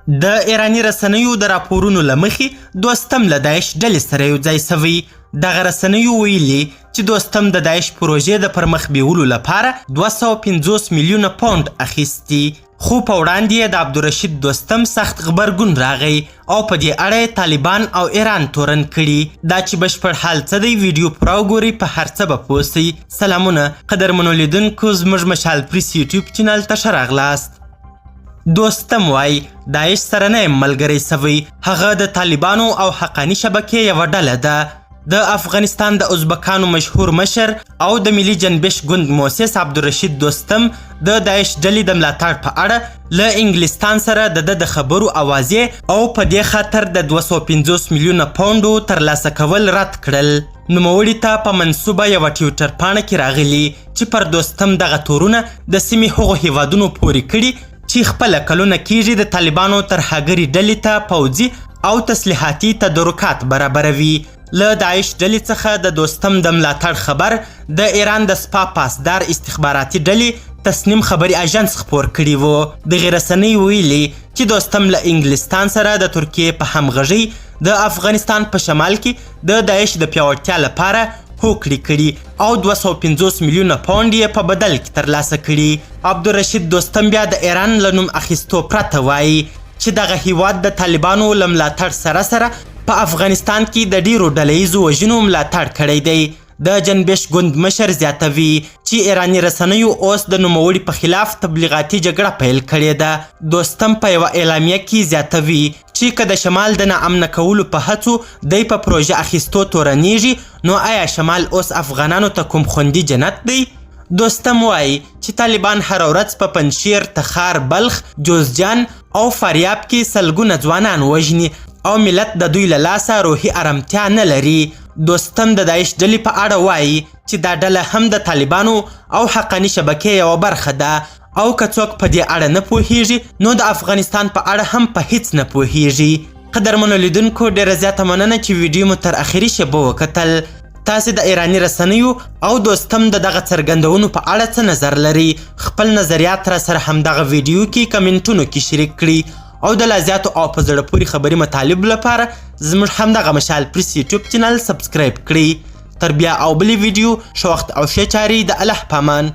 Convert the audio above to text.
د ایراني رسنیو د راپورونو له مخې دوستم له داعش ډلې سره یو ځای سوی. دغه رسنیو ویلي چې دوستم د داعش پروژې د پرمخ بیولو لپاره 250 میلیونه پاونډ اخیستي، خو په وړاندې یې د عبدالرشید دوستم سخت غبرګون راغی او په دې اړه یې طالبان او ایران تورن کړي. دا چې بشپړ حال څه دی ویډیو پوره وګورئ، په هر څه به پوه سئ. سلامونه قدرمنو لیدونکو، زموږ مشال پریس یوټیوب چینل ته ښه راغلاست. دوستم وای داعش سره نه یم ملګری سوی، هغه د طالبانو او حقانی شبکې یوه ډله ده. د افغانستان د ازبکانو مشهور مشر او د ملي جنبش ګوند مؤسس عبدالرشید دوستم د داعش ډلې د ملاتړ په اړه له انګلستان سره د خبرو اوازې او په دې خاطر د 250 میلیونه پاونډو ترلاسه کول رد کړل. نوموړي ته په منصوبه یوه ټویټر پاڼه کې راغلي چې پر دوستم دغه تورونه د سیمې هغو هیوادونو پورې کړي چې خپله کلونه کیږي د طالبانو ترهګرې ډلې ته پوځي او تسلیحاتي تدارکات برابروي. له داعش ډلې څخه د دوستم د ملاتړ خبر د ایران د سپا پاسدار استخباراتي ډلې تسنیم خبري اژانس خپور کړي وو. دغې رسنۍ ویلي چې دوستم له انګلستان سره د ترکیې په همغږۍ د افغانستان په شمال کې د داعش د پیاوړتیا لپاره هوکړې کړي او 250 میلیونه پاونډ یې په بدل کې ترلاسه کړي. عبدالرشید دوستم بیا د ایران له نوم اخیستو پرته وایي چې دغه هیواد د طالبانو له ملاتړ سره سره په افغانستان کې د ډیرو ډلهییزو وژنو ملاتړ کړی دی. د جنبش ګوند مشر زیاتوي چې ایراني رسنیو اوس د نوموړي په خلاف تبلیغاتي جګړه پیل کړې ده. دوستم په یوه اعلامیه کې زیاتوي چې که د شمال د ناامنه کولو په هڅو دی په پروژه اخیستو تورنیږي، نو آیا شمال اوس افغانانو ته کوم خوندي جنت دی؟ دوستم وایي چې طالبان هره ورځ په پنجشیر، تخار، بلخ، جوزجان او فاریاب کې سلګونه ځوانان وژني او ملت د دوی له لاسه روحي ارامتیا نه لري. دوستم د داعش ډلې په اړه وایي چې دا ډله هم د طالبانو او حقانی شبکې یوه برخه ده او که څوک په دې اړه نه پوهیږي نو د افغانستان په اړه هم په هیڅ نه پوهیږي. قدرمنو لیدونکو، ډیره زیاته مننه چې ویډیو مو تر اخري شیبو وکتل. تاسې د ایراني رسنیو او دوستم د دغه څرګندونو په اړه څه نظر لري؟ خپل نظریات را سره همدغه ویډیو کې کمنټونو کې شریک کړي او د لا زیاتو او په زړه پورې خبري مطالب لپاره زموږ همدغه مشال پریس یوټیوب چینل سبسکرایب کړئ. تر بیا او بلې ویډیو ښه وخت او ښې چارې د الله په امان.